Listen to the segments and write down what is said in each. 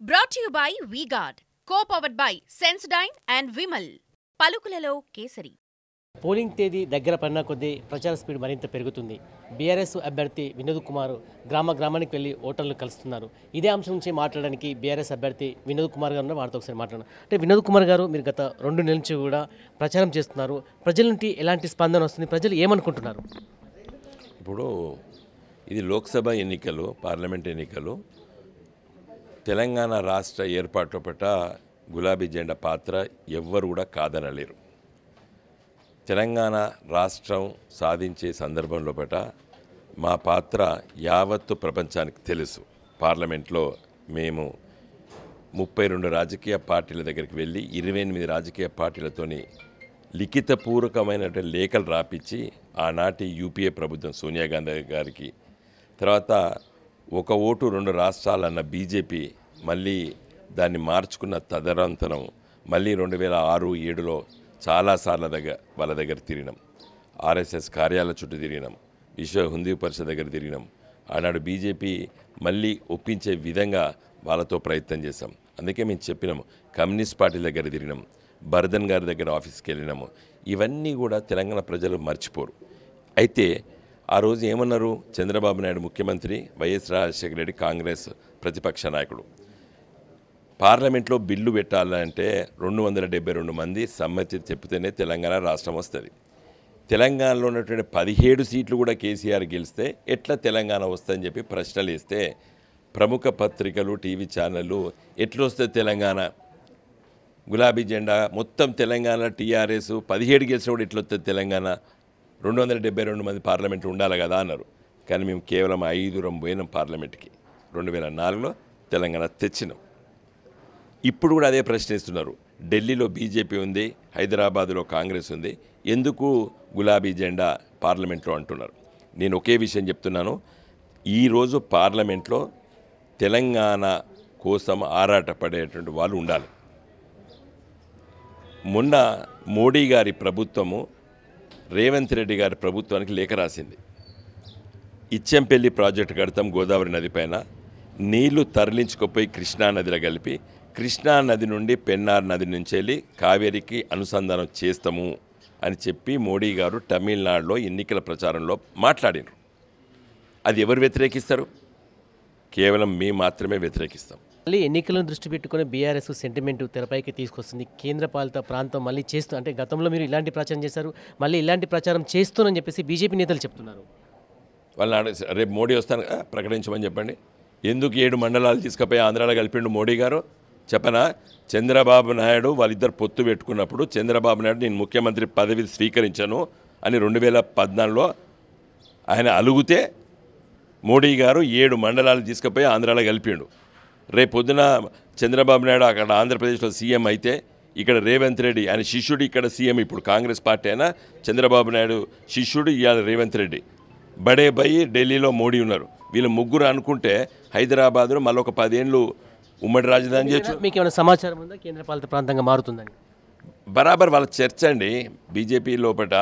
Brought to you by V-Guard, co-powered by Sensodyne and Vimal. పలుకులలో కేసరి. Polling తేదీ దగ్గర పడిన కొద్దీ ప్రచార స్పీడ్ మరింత పెరుగుతుంది. బీఆర్ఎస్ అభ్యర్థి వినోద్ కుమార్ గ్రామానికి వెళ్ళి ఓటర్లు కలుస్తున్నారు. ఇదే అంశం నుంచి మాట్లాడడానికి బీఆర్ఎస్ అభ్యర్థి వినోద్ కుమార్ గారు వారితో ఒకసారి మాట్లాడారు. అంటే వినోద్ కుమార్ గారు, మీరు గత 2 నెలల నుంచి కూడా ప్రచారం చేస్తున్నారు. ప్రజల నుండి ఎలాంటి స్పందన వస్తుంది? ప్రజలు ఏమనుకుంటున్నారు? ఇప్పుడు ఇది లోక్సభ ఎన్నికలు, పార్లమెంట్ ఎన్నికలు. తెలంగాణ రాష్ట్ర ఏర్పాటు పట్ల గులాబీ జెండా పాత్ర ఎవ్వరు కూడా కాదనలేరు. తెలంగాణ రాష్ట్రం సాధించే సందర్భంలో పట మా పాత్ర యావత్తు ప్రపంచానికి తెలుసు. పార్లమెంట్లో మేము 32 రాజకీయ పార్టీల దగ్గరికి వెళ్ళి 28 రాజకీయ పార్టీలతోని లిఖితపూర్వకమైనటువంటి లేఖలు రాపించి ఆనాటి యూపీఏ ప్రభుత్వం సోనియా గాంధీ గారికి, తర్వాత ఒక ఓటు 2 రాష్ట్రాలన్న బీజేపీ మళ్ళీ దాన్ని మార్చుకున్న తదనంతరం మళ్ళీ 2006-7లో చాలాసార్లు వాళ్ళ దగ్గర తిరిగినాం. ఆర్ఎస్ఎస్ కార్యాలయ చుట్టూ తిరిగినాం, విశ్వ హిందూ పరిషత్ దగ్గర తిరిగినాం. ఆనాడు బీజేపీ మళ్ళీ ఒప్పించే విధంగా వాళ్ళతో ప్రయత్నం చేశాం. అందుకే మేము చెప్పినాము, కమ్యూనిస్ట్ పార్టీ దగ్గర తిరిగినాం, బర్దన్ గారి దగ్గర ఆఫీస్కి వెళ్ళినాము. ఇవన్నీ కూడా తెలంగాణ ప్రజలు మర్చిపోరు. అయితే ఆ రోజు ఏమన్నారు? చంద్రబాబు నాయుడు ముఖ్యమంత్రి, వైఎస్ రాజశేఖర రెడ్డి కాంగ్రెస్ ప్రతిపక్ష నాయకుడు. పార్లమెంట్లో బిల్లు పెట్టాలంటే 272 మంది సమ్మతి చెప్తేనే తెలంగాణ రాష్ట్రం వస్తుంది. తెలంగాణలో ఉన్నటువంటి 17 సీట్లు కూడా కేసీఆర్ గెలిస్తే ఎట్లా తెలంగాణ వస్తుందని చెప్పి ప్రశ్నలు వేస్తే ప్రముఖ పత్రికలు, టీవీ ఛానళ్ళు ఎట్లా వస్తుంది తెలంగాణ, గులాబీ జెండా మొత్తం తెలంగాణ టీఆర్ఎస్ 17 గెలిచిన కూడా ఎట్లా వస్తుంది తెలంగాణ, 272 మంది పార్లమెంట్ ఉండాలి కదా అన్నారు. కానీ మేము కేవలం 5 పోయినాం పార్లమెంట్కి. 2004లో తెలంగాణ తెచ్చినాం. ఇప్పుడు కూడా అదే ప్రశ్నిస్తున్నారు. ఢిల్లీలో బీజేపీ ఉంది, హైదరాబాదులో కాంగ్రెస్ ఉంది, ఎందుకు గులాబీ జెండా పార్లమెంట్లో అంటున్నారు. నేను ఒకే విషయం చెప్తున్నాను, ఈరోజు పార్లమెంట్లో తెలంగాణ కోసం ఆరాటపడేటువంటి వాళ్ళు ఉండాలి. మొన్న మోడీ గారి ప్రభుత్వము రేవంత్ రెడ్డి గారి ప్రభుత్వానికి లేఖ రాసింది. ఇచ్చెంపల్లి ప్రాజెక్టు కడతాం గోదావరి నది పైన, నీళ్లు తరలించుకుపోయి కృష్ణానదిలో కలిపి కృష్ణానది నుండి పెన్నార్ నది నుంచి వెళ్ళి కావేరికి అనుసంధానం చేస్తాము అని చెప్పి మోడీ గారు తమిళనాడులో ఎన్నికల ప్రచారంలో మాట్లాడినారు. అది ఎవరు వ్యతిరేకిస్తారు? కేవలం మేము మాత్రమే వ్యతిరేకిస్తాం. మళ్ళీ ఎన్నికలను దృష్టి పెట్టుకుని బీఆర్ఎస్ సెంటిమెంట్ తెరపైకి తీసుకొస్తుంది. కేంద్ర పాలిత ప్రాంతం మళ్ళీ చేస్తూ, అంటే గతంలో మీరు ఇలాంటి ప్రచారం చేశారు, మళ్ళీ ఇలాంటి ప్రచారం చేస్తున్నారని చెప్పేసి బీజేపీ నేతలు చెప్తున్నారు. వాళ్ళ రేపు మోడీ వస్తాను ప్రకటించమని చెప్పండి. ఎందుకు 7 మండలాలు తీసుకుపోయి ఆంధ్రాలో కలిపిండు మోడీ గారు చెప్పనా? చంద్రబాబు నాయుడు వాళ్ళిద్దరు పొత్తు పెట్టుకున్నప్పుడు చంద్రబాబు నాయుడు నేను ముఖ్యమంత్రి పదవి స్వీకరించాను అని 2014లో ఆయన అలుగుతే మోడీ గారు 7 మండలాలు తీసుకుపోయి ఆంధ్రాలో కలిపిండు. రేపు పొద్దున చంద్రబాబు నాయుడు అక్కడ ఆంధ్రప్రదేశ్లో సీఎం అయితే ఇక్కడ రేవంత్ రెడ్డి ఆయన శిష్యుడు ఇక్కడ సీఎం. ఇప్పుడు కాంగ్రెస్ పార్టీ అయినా చంద్రబాబు నాయుడు శిష్యుడు ఇవాళ రేవంత్ రెడ్డి. బడే బయ్యి ఢిల్లీలో మోడీ ఉన్నారు. వీళ్ళు ముగ్గురు అనుకుంటే హైదరాబాద్లో మళ్ళీ ఒక 10 ఏళ్ళు ఉమ్మడి రాజధాని చేయొచ్చు. మీకు ఏమైనా సమాచారం ఉందా కేంద్ర పాలిత ప్రాంతంగా మారుతుందని? బరాబర్ వాళ్ళ చర్చ అండి. బీజేపీ లోపల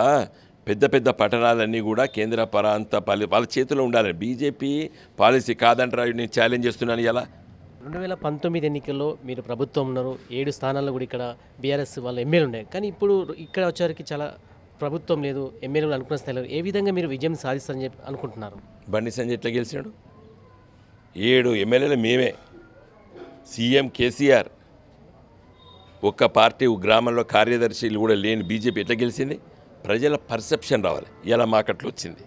పెద్ద పెద్ద పట్టణాలన్నీ కూడా కేంద్ర ప్రాంత వాళ్ళ చేతిలో ఉండాలి. బీజేపీ పాలసీ కాదంటారా? నేను ఛాలెంజ్ చేస్తున్నాను. ఇలా 2019 ఎన్నికల్లో మీరు ప్రభుత్వం ఉన్నారు, 7 స్థానాల్లో కూడా ఇక్కడ బీఆర్ఎస్ వాళ్ళ ఎమ్మెల్యేలు ఉన్నాయి. కానీ ఇప్పుడు ఇక్కడ వచ్చేసరికి చాలా ప్రభుత్వం లేదు, ఎమ్మెల్యేలు అనుకున్న స్థాయిలో. ఏ విధంగా మీరు విజయం సాధిస్తారని చెప్పి అనుకుంటున్నారు? బండి సంజయ్ ఎట్లా గెలిచాడు? 7 ఎమ్మెల్యేలు మేమే, సీఎం కేసీఆర్, ఒక్క పార్టీ గ్రామంలో కార్యదర్శులు కూడా లేని బీజేపీ ఎట్లా గెలిచింది? ప్రజల పర్సెప్షన్ రావాలి. ఇలా మాకట్లు వచ్చింది.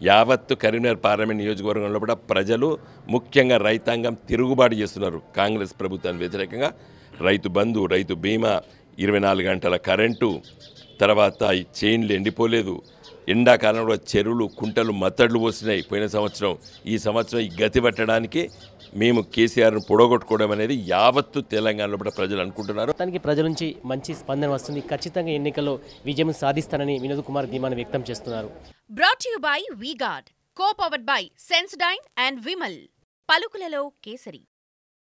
యావత్తు కరీంనగర్ పార్లమెంట్ నియోజకవర్గంలో కూడా ప్రజలు, ముఖ్యంగా రైతాంగం తిరుగుబాటు చేస్తున్నారు కాంగ్రెస్ ప్రభుత్వానికి వ్యతిరేకంగా. రైతు బంధు, రైతు బీమా, 24 గంటల కరెంటు, తర్వాత ఈ చైన్లు ఎండిపోలేదు, ఎండాకాలంలో చెరువులు కుంటలు మత్తడ్లు పోసినాయి పోయిన సంవత్సరం. ఈ సంవత్సరం ఈ గతి పట్టడానికి మేము కేసీఆర్ను పొడగొట్టుకోవడం అనేది యావత్తు తెలంగాణలో కూడా ప్రజలు అనుకుంటున్నారు. దానికి ప్రజల నుంచి మంచి స్పందన వస్తుంది. ఖచ్చితంగా ఎన్నికల్లో విజయం సాధిస్తానని వినోద్ కుమార్ ధీమాను వ్యక్తం చేస్తున్నారు. Brought to you by V-Guard, co-powered by Sensodyne and Vimal. పలుకులలో కేసరి.